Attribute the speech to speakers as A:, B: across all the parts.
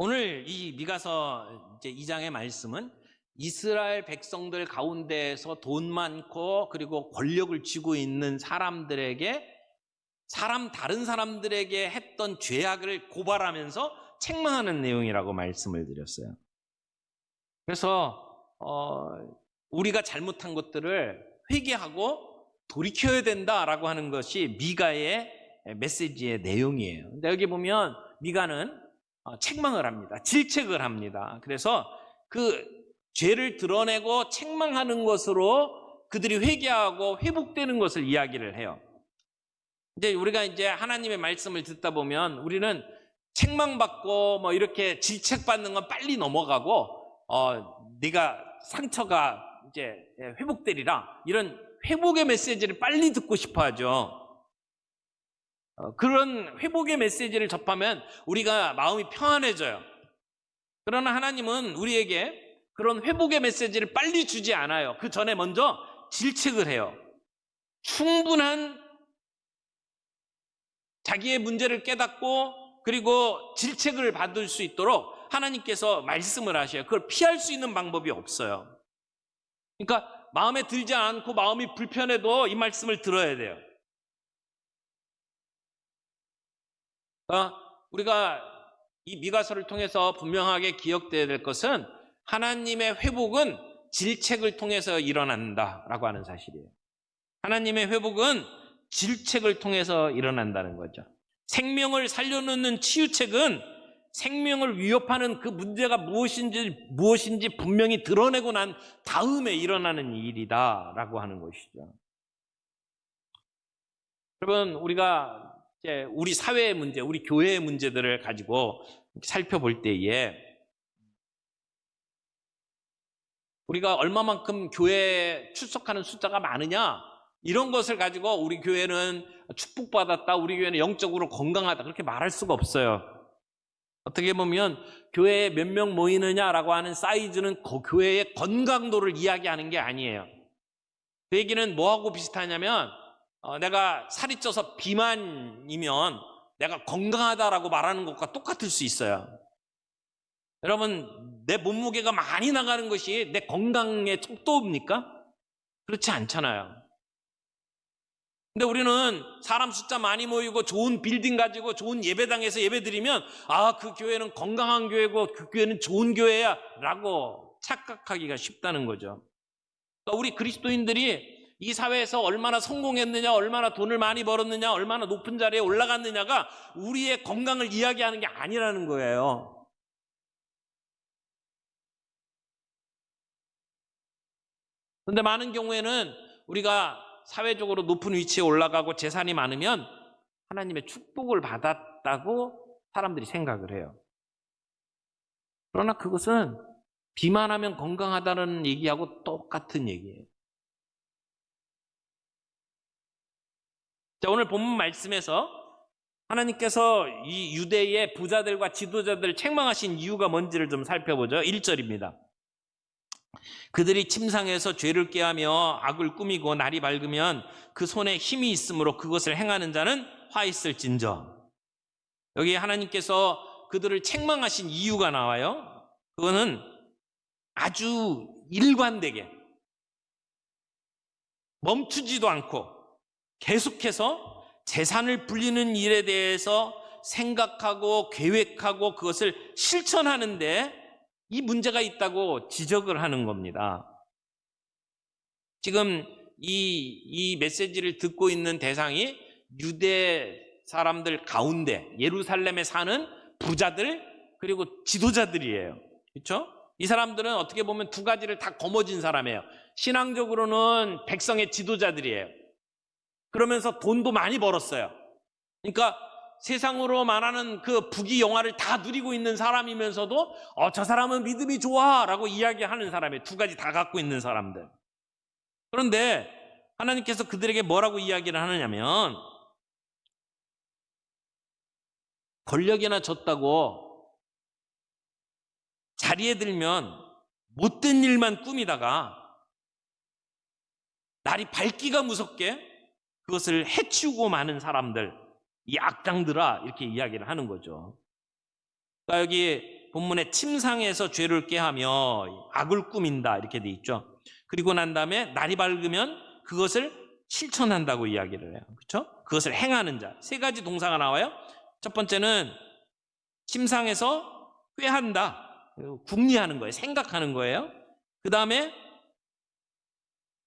A: 오늘 이 미가서 이제 2장의 말씀은 이스라엘 백성들 가운데에서 돈 많고 그리고 권력을 쥐고 있는 다른 사람들에게 했던 죄악을 고발하면서 책망하는 내용이라고 말씀을 드렸어요. 그래서 우리가 잘못한 것들을 회개하고 돌이켜야 된다라고 하는 것이 미가의 메시지의 내용이에요. 근데 여기 보면 미가는 책망을 합니다. 질책을 합니다. 그래서 그 죄를 드러내고 책망하는 것으로 그들이 회개하고 회복되는 것을 이야기를 해요. 이제 우리가 이제 하나님의 말씀을 듣다 보면 우리는 책망받고 이렇게 질책받는 건 빨리 넘어가고 네가 상처가 이제 회복되리라 이런 회복의 메시지를 빨리 듣고 싶어 하죠. 그런 회복의 메시지를 접하면 우리가 마음이 평안해져요. 그러나 하나님은 우리에게 그런 회복의 메시지를 빨리 주지 않아요. 그 전에 먼저 질책을 해요. 충분한 자기의 문제를 깨닫고 그리고 질책을 받을 수 있도록 하나님께서 말씀을 하셔요. 그걸 피할 수 있는 방법이 없어요. 그러니까 마음에 들지 않고 마음이 불편해도 이 말씀을 들어야 돼요. 우리가 이 미가서를 통해서 분명하게 기억되어야 될 것은 하나님의 회복은 질책을 통해서 일어난다라고 하는 사실이에요. 하나님의 회복은 질책을 통해서 일어난다는 거죠. 생명을 살려놓는 치유책은 생명을 위협하는 그 문제가 무엇인지 분명히 드러내고 난 다음에 일어나는 일이다라고 하는 것이죠. 여러분, 우리가 이제 우리 사회의 문제, 우리 교회의 문제들을 가지고 살펴볼 때에 우리가 얼마만큼 교회에 출석하는 숫자가 많으냐 이런 것을 가지고 우리 교회는 축복받았다, 우리 교회는 영적으로 건강하다 그렇게 말할 수가 없어요. 어떻게 보면 교회에 몇 명 모이느냐라고 하는 사이즈는 그 교회의 건강도를 이야기하는 게 아니에요. 그 얘기는 뭐하고 비슷하냐면 내가 살이 쪄서 비만이면 내가 건강하다라고 말하는 것과 똑같을 수 있어요. 여러분, 내 몸무게가 많이 나가는 것이 내 건강의 척도입니까? 그렇지 않잖아요. 근데 우리는 사람 숫자 많이 모이고 좋은 빌딩 가지고 좋은 예배당에서 예배드리면 그 교회는 건강한 교회고 그 교회는 좋은 교회야 라고 착각하기가 쉽다는 거죠. 그러니까 우리 그리스도인들이 이 사회에서 얼마나 성공했느냐, 얼마나 돈을 많이 벌었느냐, 얼마나 높은 자리에 올라갔느냐가 우리의 건강을 이야기하는 게 아니라는 거예요. 그런데 많은 경우에는 우리가 사회적으로 높은 위치에 올라가고 재산이 많으면 하나님의 축복을 받았다고 사람들이 생각을 해요. 그러나 그것은 비만하면 건강하다는 얘기하고 똑같은 얘기예요. 자, 오늘 본문 말씀에서 하나님께서 이 유대의 부자들과 지도자들을 책망하신 이유가 뭔지를 좀 살펴보죠. 1절입니다. 그들이 침상에서 죄를 꾀하며 악을 꾸미고 날이 밝으면 그 손에 힘이 있으므로 그것을 행하는 자는 화 있을진저. 여기 하나님께서 그들을 책망하신 이유가 나와요. 그거는 아주 일관되게 멈추지도 않고 계속해서 재산을 불리는 일에 대해서 생각하고 계획하고 그것을 실천하는데 이 문제가 있다고 지적을 하는 겁니다. 지금 이 메시지를 듣고 있는 대상이 유대 사람들 가운데 예루살렘에 사는 부자들 그리고 지도자들이에요. 그렇죠? 이 사람들은 어떻게 보면 두 가지를 다 거머쥔 사람이에요. 신앙적으로는 백성의 지도자들이에요. 그러면서 돈도 많이 벌었어요. 그러니까 세상으로 말하는 그 부귀영화를 다 누리고 있는 사람이면서도 저 사람은 믿음이 좋아 라고 이야기하는 사람이에요. 두 가지 다 갖고 있는 사람들. 그런데 하나님께서 그들에게 뭐라고 이야기를 하느냐면 권력이나 졌다고 자리에 들면 못된 일만 꾸미다가 날이 밝기가 무섭게 그것을 해치우고 마는 사람들, 이 악당들아 이렇게 이야기를 하는 거죠. 그러니까 여기 본문에 침상에서 죄를 꾀하며 악을 꾸민다 이렇게 돼 있죠. 그리고 난 다음에 날이 밝으면 그것을 실천한다고 이야기를 해요. 그렇죠? 그것을 행하는 자. 세 가지 동사가 나와요. 첫 번째는 침상에서 꾀한다. 궁리하는 거예요. 생각하는 거예요. 그 다음에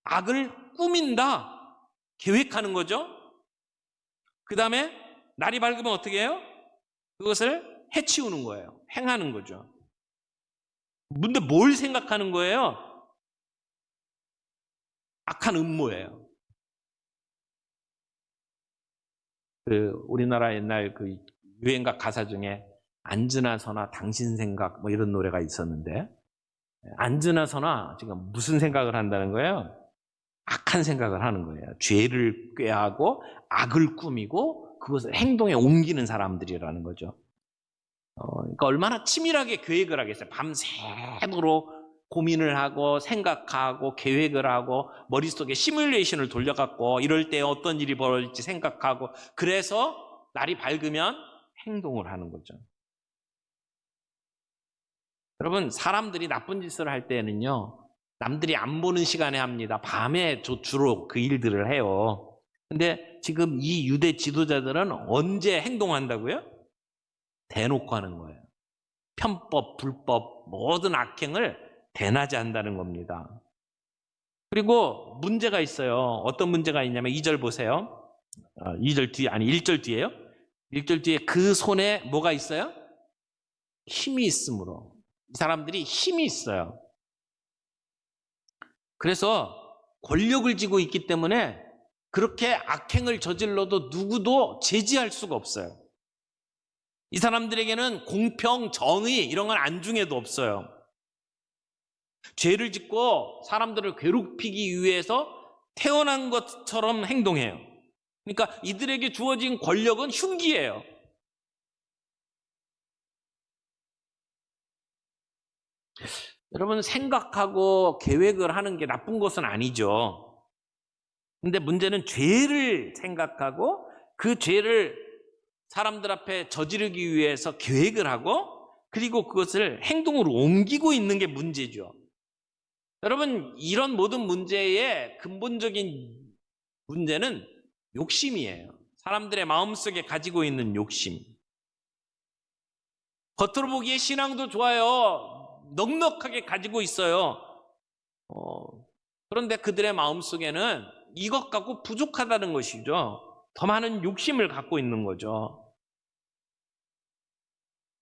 A: 악을 꾸민다. 계획하는 거죠. 그 다음에 날이 밝으면 어떻게 해요? 그것을 해치우는 거예요. 행하는 거죠. 근데 뭘 생각하는 거예요? 악한 음모예요. 우리나라 옛날 유행가 가사 중에 앉으나 서나 당신 생각 뭐 이런 노래가 있었는데, 앉으나 서나 지금 무슨 생각을 한다는 거예요? 악한 생각을 하는 거예요. 죄를 꾀하고 악을 꾸미고 그것을 행동에 옮기는 사람들이라는 거죠. 그러니까 얼마나 치밀하게 계획을 하겠어요. 밤새도록 고민을 하고 생각하고 계획을 하고 머릿속에 시뮬레이션을 돌려갖고 이럴 때 어떤 일이 벌어질지 생각하고, 그래서 날이 밝으면 행동을 하는 거죠. 여러분, 사람들이 나쁜 짓을 할 때는요, 남들이 안 보는 시간에 합니다. 밤에 주로 그 일들을 해요. 근데 지금 이 유대 지도자들은 언제 행동한다고요? 대놓고 하는 거예요. 편법, 불법, 모든 악행을 대낮에 한다는 겁니다. 그리고 문제가 있어요. 어떤 문제가 있냐면 2절 보세요. 2절 뒤에, 아니 1절 뒤에요. 1절 뒤에 그 손에 뭐가 있어요? 힘이 있으므로. 이 사람들이 힘이 있어요. 그래서 권력을 쥐고 있기 때문에 그렇게 악행을 저질러도 누구도 제지할 수가 없어요. 이 사람들에게는 공평, 정의 이런 건 안중에도 없어요. 죄를 짓고 사람들을 괴롭히기 위해서 태어난 것처럼 행동해요. 그러니까 이들에게 주어진 권력은 흉기예요. 여러분, 생각하고 계획을 하는 게 나쁜 것은 아니죠. 근데 문제는 죄를 생각하고 그 죄를 사람들 앞에 저지르기 위해서 계획을 하고 그리고 그것을 행동으로 옮기고 있는 게 문제죠. 여러분, 이런 모든 문제의 근본적인 문제는 욕심이에요. 사람들의 마음속에 가지고 있는 욕심. 겉으로 보기에 신앙도 좋아요. 넉넉하게 가지고 있어요. 그런데 그들의 마음속에는 이것 갖고 부족하다는 것이죠. 더 많은 욕심을 갖고 있는 거죠.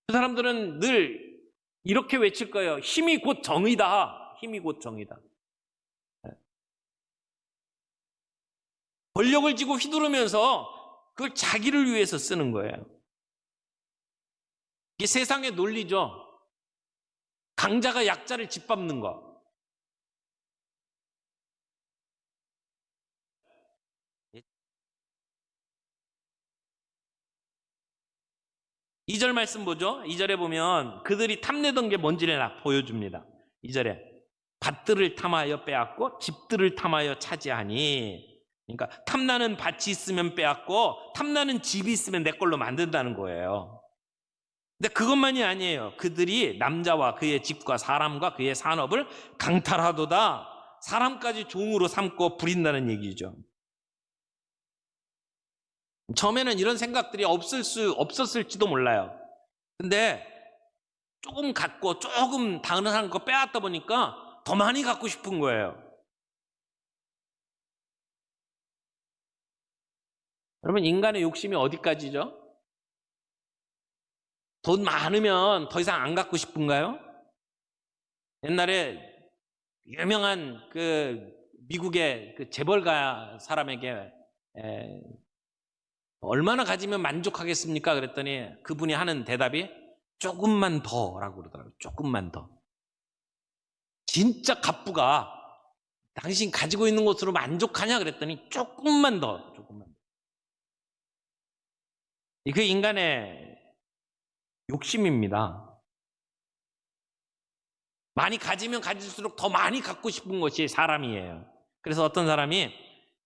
A: 그 사람들은 늘 이렇게 외칠 거예요. 힘이 곧 정의다. 힘이 곧 정의다. 권력을 쥐고 휘두르면서 그걸 자기를 위해서 쓰는 거예요. 이게 세상의 논리죠. 강자가 약자를 짓밟는 거. 이 절 말씀 보죠. 2절에 보면 그들이 탐내던 게 뭔지를 보여줍니다. 2절에 밭들을 탐하여 빼앗고 집들을 탐하여 차지하니, 그러니까 탐나는 밭이 있으면 빼앗고 탐나는 집이 있으면 내 걸로 만든다는 거예요. 근데 그것만이 아니에요. 그들이 남자와 그의 집과 사람과 그의 산업을 강탈하도다. 사람까지 종으로 삼고 부린다는 얘기죠. 처음에는 이런 생각들이 없었을지도 몰라요. 근데 조금 갖고 조금 다른 거 빼앗다 보니까 더 많이 갖고 싶은 거예요. 여러분, 인간의 욕심이 어디까지죠? 돈 많으면 더 이상 안 갖고 싶은가요? 옛날에 유명한 미국의 재벌가 사람에게 얼마나 가지면 만족하겠습니까? 그랬더니 그분이 하는 대답이 조금만 더라고 그러더라고요. 조금만 더. 진짜 갑부가 당신 가지고 있는 것으로 만족하냐? 그랬더니 조금만 더, 조금만 더. 그 인간의 욕심입니다. 많이 가지면 가질수록 더 많이 갖고 싶은 것이 사람이에요. 그래서 어떤 사람이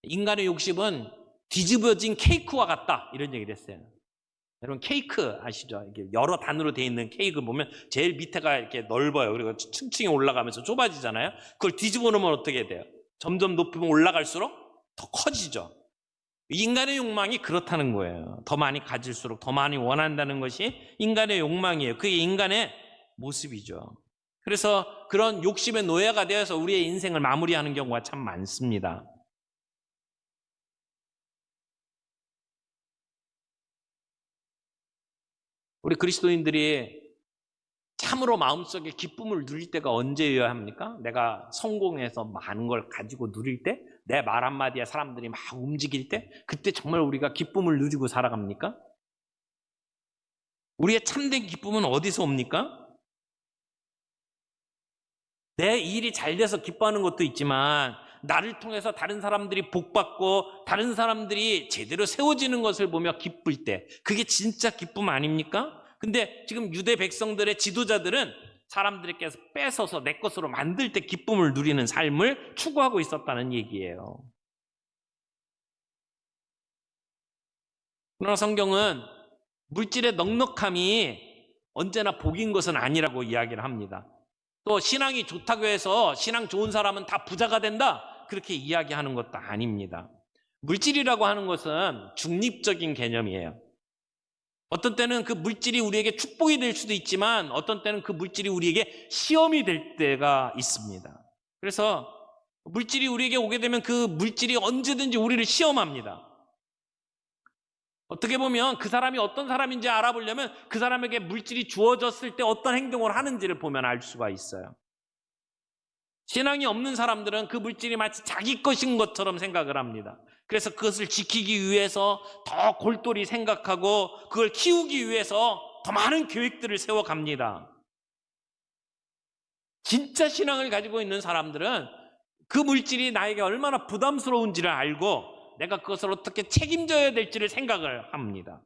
A: 인간의 욕심은 뒤집어진 케이크와 같다 이런 얘기를 했어요. 여러분 케이크 아시죠? 이게 여러 단으로 되어 있는 케이크 보면 제일 밑에가 이렇게 넓어요. 그리고 층층이 올라가면서 좁아지잖아요. 그걸 뒤집어 놓으면 어떻게 돼요? 점점 높이면 올라갈수록 더 커지죠. 인간의 욕망이 그렇다는 거예요. 더 많이 가질수록 더 많이 원한다는 것이 인간의 욕망이에요. 그게 인간의 모습이죠. 그래서 그런 욕심의 노예가 되어서 우리의 인생을 마무리하는 경우가 참 많습니다. 우리 그리스도인들이 참으로 마음속에 기쁨을 누릴 때가 언제여야 합니까? 내가 성공해서 많은 걸 가지고 누릴 때? 내 말 한마디에 사람들이 막 움직일 때? 그때 정말 우리가 기쁨을 누리고 살아갑니까? 우리의 참된 기쁨은 어디서 옵니까? 내 일이 잘 돼서 기뻐하는 것도 있지만 나를 통해서 다른 사람들이 복받고 다른 사람들이 제대로 세워지는 것을 보며 기쁠 때, 그게 진짜 기쁨 아닙니까? 근데 지금 유대 백성들의 지도자들은 사람들에게서 뺏어서 내 것으로 만들 때 기쁨을 누리는 삶을 추구하고 있었다는 얘기예요. 그러나 성경은 물질의 넉넉함이 언제나 복인 것은 아니라고 이야기를 합니다. 또 신앙이 좋다고 해서 신앙 좋은 사람은 다 부자가 된다, 그렇게 이야기하는 것도 아닙니다. 물질이라고 하는 것은 중립적인 개념이에요. 어떤 때는 그 물질이 우리에게 축복이 될 수도 있지만 어떤 때는 그 물질이 우리에게 시험이 될 때가 있습니다. 그래서 물질이 우리에게 오게 되면 그 물질이 언제든지 우리를 시험합니다. 어떻게 보면 그 사람이 어떤 사람인지 알아보려면 그 사람에게 물질이 주어졌을 때 어떤 행동을 하는지를 보면 알 수가 있어요. 신앙이 없는 사람들은 그 물질이 마치 자기 것인 것처럼 생각을 합니다. 그래서 그것을 지키기 위해서 더 골똘히 생각하고 그걸 키우기 위해서 더 많은 계획들을 세워갑니다. 진짜 신앙을 가지고 있는 사람들은 그 물질이 나에게 얼마나 부담스러운지를 알고 내가 그것을 어떻게 책임져야 될지를 생각을 합니다.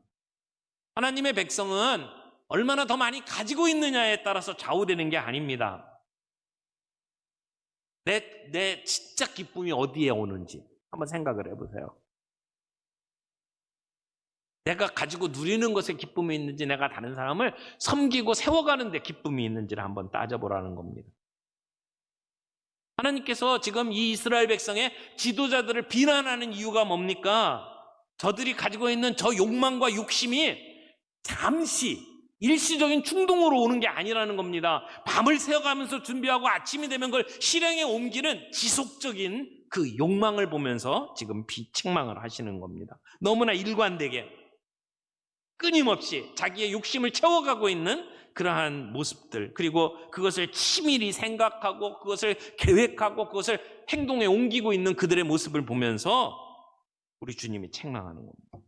A: 하나님의 백성은 얼마나 더 많이 가지고 있느냐에 따라서 좌우되는 게 아닙니다. 내 진짜 기쁨이 어디에 오는지 한번 생각을 해보세요. 내가 가지고 누리는 것에 기쁨이 있는지, 내가 다른 사람을 섬기고 세워가는 데 기쁨이 있는지를 한번 따져보라는 겁니다. 하나님께서 지금 이 이스라엘 백성의 지도자들을 비난하는 이유가 뭡니까? 저들이 가지고 있는 저 욕망과 욕심이 잠시 일시적인 충동으로 오는 게 아니라는 겁니다. 밤을 새워가면서 준비하고 아침이 되면 그걸 실행에 옮기는 지속적인 그 욕망을 보면서 지금 비책망을 하시는 겁니다. 너무나 일관되게 끊임없이 자기의 욕심을 채워가고 있는 그러한 모습들, 그리고 그것을 치밀히 생각하고 그것을 계획하고 그것을 행동에 옮기고 있는 그들의 모습을 보면서 우리 주님이 책망하는 겁니다.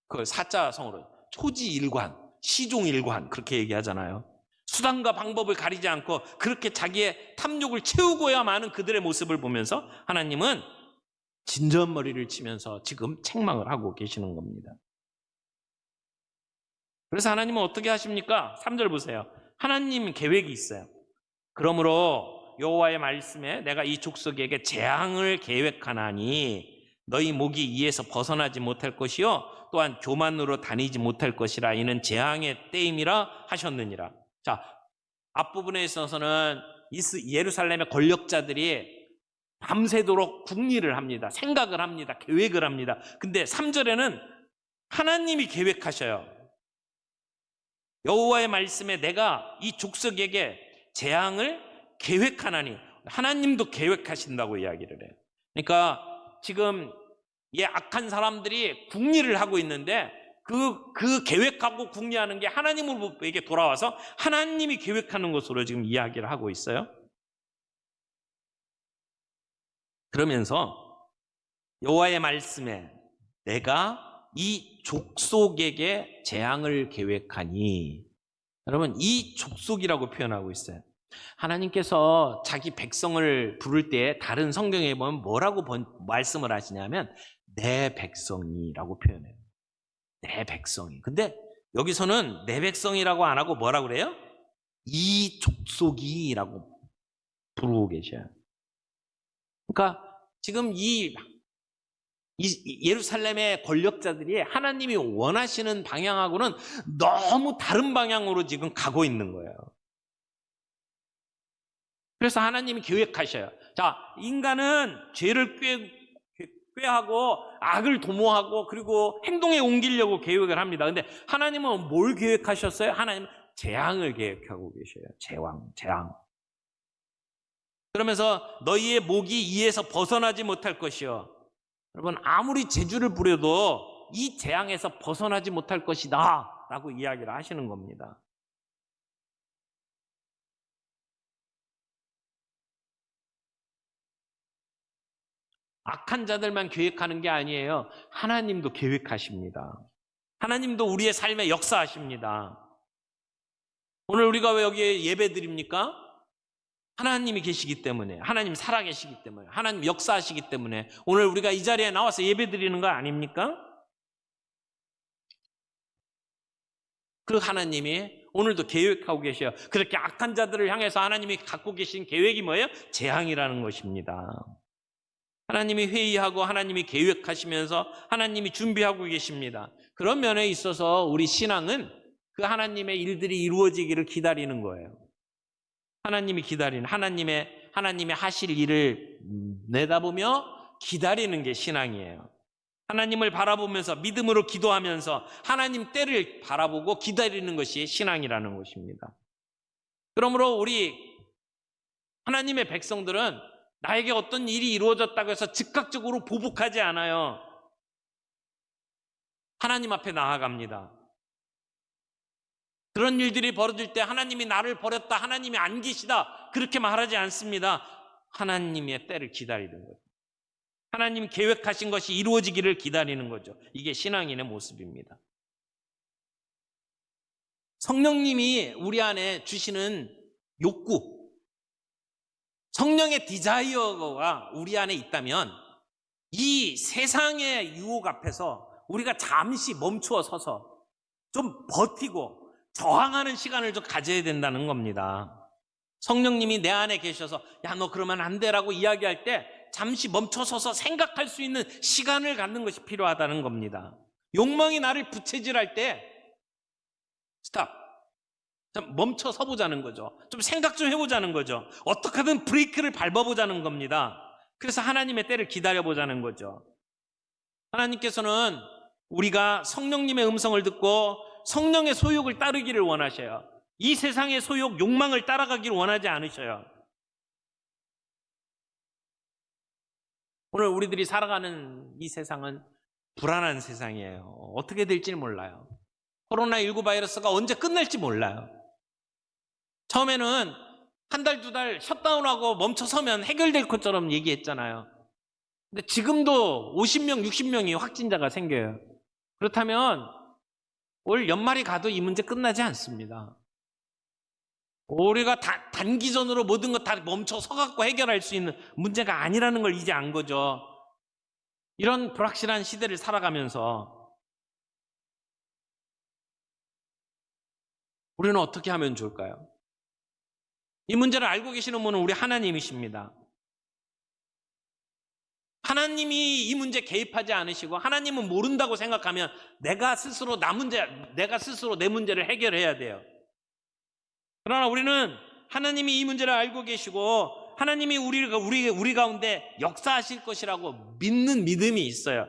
A: 그걸 사자성어로 초지일관, 시종일관 그렇게 얘기하잖아요. 수단과 방법을 가리지 않고 그렇게 자기의 탐욕을 채우고야 마는 그들의 모습을 보면서 하나님은 진저머리를 치면서 지금 책망을 하고 계시는 겁니다. 그래서 하나님은 어떻게 하십니까? 3절 보세요. 하나님 계획이 있어요. 그러므로 여호와의 말씀에 내가 이 족속에게 재앙을 계획하나니 너희 목이 이에서 벗어나지 못할 것이요 또한 교만으로 다니지 못할 것이라. 이는 재앙의 때임이라 하셨느니라. 자, 앞부분에 있어서는 예루살렘의 권력자들이 밤새도록 궁리를 합니다. 생각을 합니다. 계획을 합니다. 근데 3절에는 하나님이 계획하셔요. 여호와의 말씀에 내가 이 족속에게 재앙을 계획하나니, 하나님도 계획하신다고 이야기를 해요. 그러니까 지금 이 악한 사람들이 궁리를 하고 있는데 그 계획하고 궁리하는 게 하나님에게 돌아와서 하나님이 계획하는 것으로 지금 이야기를 하고 있어요. 그러면서 여호와의 말씀에 내가 이 족속에게 재앙을 계획하니, 여러분 이 족속이라고 표현하고 있어요. 하나님께서 자기 백성을 부를 때 다른 성경에 보면 뭐라고 말씀을 하시냐면 내 백성이라고 표현해요. 내 백성이. 근데 여기서는 내 백성이라고 안 하고 뭐라고 그래요? 이 족속이라고 부르고 계셔요. 그러니까 지금 이 예루살렘의 권력자들이 하나님이 원하시는 방향하고는 너무 다른 방향으로 지금 가고 있는 거예요. 그래서 하나님이 계획하셔요. 자, 인간은 죄를 꾀하고 악을 도모하고 그리고 행동에 옮기려고 계획을 합니다. 근데 하나님은 뭘 계획하셨어요? 하나님은 재앙을 계획하고 계셔요. 재앙. 그러면서 너희의 목이 이에서 벗어나지 못할 것이요. 여러분, 아무리 제주를 부려도 이 재앙에서 벗어나지 못할 것이다 라고 이야기를 하시는 겁니다. 악한 자들만 계획하는 게 아니에요. 하나님도 계획하십니다. 하나님도 우리의 삶에 역사하십니다. 오늘 우리가 왜 여기에 예배 드립니까? 하나님이 계시기 때문에, 하나님 살아계시기 때문에, 하나님 역사하시기 때문에 오늘 우리가 이 자리에 나와서 예배 드리는 거 아닙니까? 그 하나님이 오늘도 계획하고 계셔요. 그렇게 악한 자들을 향해서 하나님이 갖고 계신 계획이 뭐예요? 재앙이라는 것입니다. 하나님이 회의하고 하나님이 계획하시면서 하나님이 준비하고 계십니다. 그런 면에 있어서 우리 신앙은 그 하나님의 일들이 이루어지기를 기다리는 거예요. 하나님이 기다리는, 하나님의 하실 일을 내다보며 기다리는 게 신앙이에요. 하나님을 바라보면서 믿음으로 기도하면서 하나님 때를 바라보고 기다리는 것이 신앙이라는 것입니다. 그러므로 우리 하나님의 백성들은 나에게 어떤 일이 이루어졌다고 해서 즉각적으로 보복하지 않아요. 하나님 앞에 나아갑니다. 그런 일들이 벌어질 때 하나님이 나를 버렸다, 하나님이 안 계시다 그렇게 말하지 않습니다. 하나님의 때를 기다리는 거죠. 하나님이 계획하신 것이 이루어지기를 기다리는 거죠. 이게 신앙인의 모습입니다. 성령님이 우리 안에 주시는 욕구, 성령의 디자이어가 우리 안에 있다면 이 세상의 유혹 앞에서 우리가 잠시 멈추어 서서 좀 버티고 저항하는 시간을 좀 가져야 된다는 겁니다. 성령님이 내 안에 계셔서 야, 너 그러면 안 돼라고 이야기할 때 잠시 멈춰서서 생각할 수 있는 시간을 갖는 것이 필요하다는 겁니다. 욕망이 나를 부채질할 때 스탑, 멈춰 서보자는 거죠. 좀 생각 좀 해보자는 거죠. 어떻게든 브레이크를 밟아보자는 겁니다. 그래서 하나님의 때를 기다려보자는 거죠. 하나님께서는 우리가 성령님의 음성을 듣고 성령의 소욕을 따르기를 원하셔요. 이 세상의 소욕, 욕망을 따라가기를 원하지 않으셔요. 오늘 우리들이 살아가는 이 세상은 불안한 세상이에요. 어떻게 될지는 몰라요. 코로나19 바이러스가 언제 끝날지 몰라요. 처음에는 한 달, 두 달 셧다운하고 멈춰서면 해결될 것처럼 얘기했잖아요. 근데 지금도 50명, 60명이 확진자가 생겨요. 그렇다면 올 연말이 가도 이 문제 끝나지 않습니다. 우리가 단기전으로 모든 것 다 멈춰 서갖고 해결할 수 있는 문제가 아니라는 걸 이제 안 거죠. 이런 불확실한 시대를 살아가면서 우리는 어떻게 하면 좋을까요? 이 문제를 알고 계시는 분은 우리 하나님이십니다. 하나님이 이 문제 개입하지 않으시고 하나님은 모른다고 생각하면 내가 스스로 내 문제를 해결해야 돼요. 그러나 우리는 하나님이 이 문제를 알고 계시고 하나님이 우리 가운데 역사하실 것이라고 믿는 믿음이 있어요.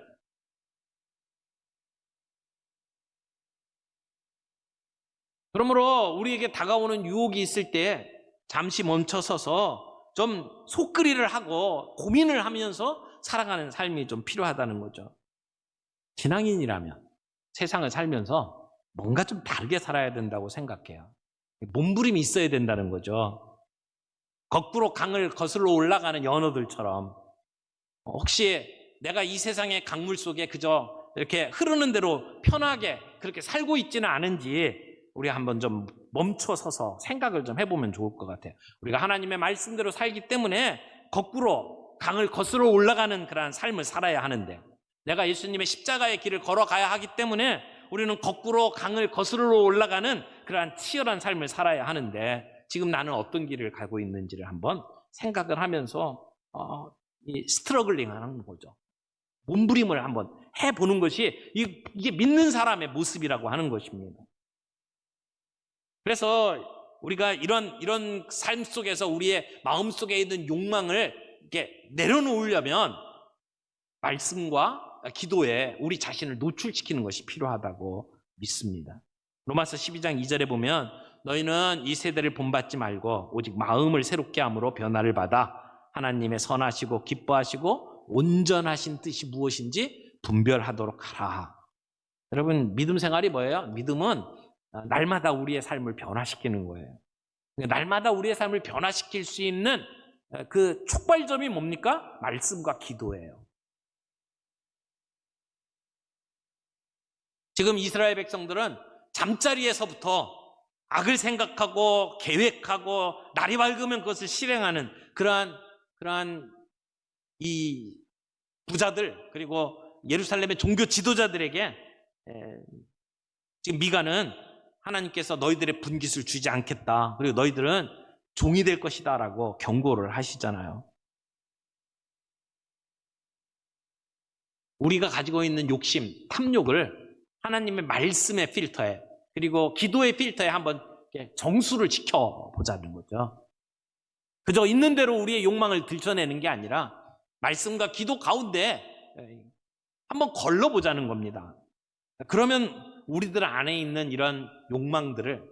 A: 그러므로 우리에게 다가오는 유혹이 있을 때 잠시 멈춰서서 좀 속그리를 하고 고민을 하면서 살아가는 삶이 좀 필요하다는 거죠. 신앙인이라면 세상을 살면서 뭔가 좀 다르게 살아야 된다고 생각해요. 몸부림이 있어야 된다는 거죠. 거꾸로 강을 거슬러 올라가는 연어들처럼 혹시 내가 이 세상의 강물 속에 그저 이렇게 흐르는 대로 편하게 그렇게 살고 있지는 않은지 우리 한번 좀 멈춰서서 생각을 좀 해보면 좋을 것 같아요. 우리가 하나님의 말씀대로 살기 때문에 거꾸로 강을 거슬러 올라가는 그러한 삶을 살아야 하는데 내가 예수님의 십자가의 길을 걸어가야 하기 때문에 우리는 거꾸로 강을 거슬러 올라가는 그러한 치열한 삶을 살아야 하는데 지금 나는 어떤 길을 가고 있는지를 한번 생각을 하면서 이 스트러글링 하는 거죠. 몸부림을 한번 해보는 것이 이게 믿는 사람의 모습이라고 하는 것입니다. 그래서 우리가 이런 삶 속에서 우리의 마음 속에 있는 욕망을 이렇게 내려놓으려면 말씀과 기도에 우리 자신을 노출시키는 것이 필요하다고 믿습니다. 로마서 12장 2절에 보면 너희는 이 세대를 본받지 말고 오직 마음을 새롭게 함으로 변화를 받아 하나님의 선하시고 기뻐하시고 온전하신 뜻이 무엇인지 분별하도록 하라. 여러분, 믿음 생활이 뭐예요? 믿음은 날마다 우리의 삶을 변화시키는 거예요. 날마다 우리의 삶을 변화시킬 수 있는 그 촉발점이 뭡니까? 말씀과 기도예요. 지금 이스라엘 백성들은 잠자리에서부터 악을 생각하고 계획하고 날이 밝으면 그것을 실행하는 그러한 이 부자들 그리고 예루살렘의 종교 지도자들에게 지금 미가는 하나님께서 너희들의 분깃을 주지 않겠다. 그리고 너희들은 종이 될 것이다 라고 경고를 하시잖아요. 우리가 가지고 있는 욕심, 탐욕을 하나님의 말씀의 필터에 그리고 기도의 필터에 한번 정수를 지켜보자는 거죠. 그저 있는 대로 우리의 욕망을 들춰내는 게 아니라 말씀과 기도 가운데 한번 걸러보자는 겁니다. 그러면 우리들 안에 있는 이런 욕망들을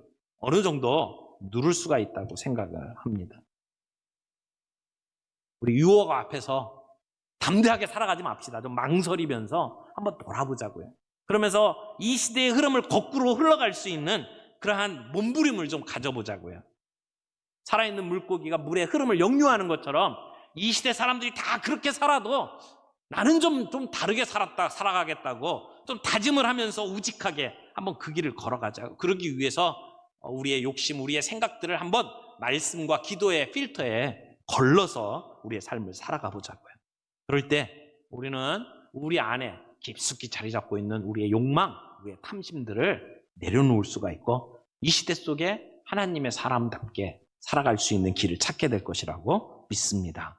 A: 어느 정도 누를 수가 있다고 생각을 합니다. 우리 유혹 앞에서 담대하게 살아가지 맙시다. 좀 망설이면서 한번 돌아보자고요. 그러면서 이 시대의 흐름을 거꾸로 흘러갈 수 있는 그러한 몸부림을 좀 가져보자고요. 살아있는 물고기가 물의 흐름을 역류하는 것처럼 이 시대 사람들이 다 그렇게 살아도 나는 좀 다르게 살아가겠다고 좀 다짐을 하면서 우직하게 한번 그 길을 걸어가자. 그러기 위해서 우리의 욕심, 우리의 생각들을 한번 말씀과 기도의 필터에 걸러서 우리의 삶을 살아가 보자고요. 그럴 때 우리는 우리 안에 깊숙이 자리 잡고 있는 우리의 욕망, 우리의 탐심들을 내려놓을 수가 있고 이 시대 속에 하나님의 사람답게 살아갈 수 있는 길을 찾게 될 것이라고 믿습니다.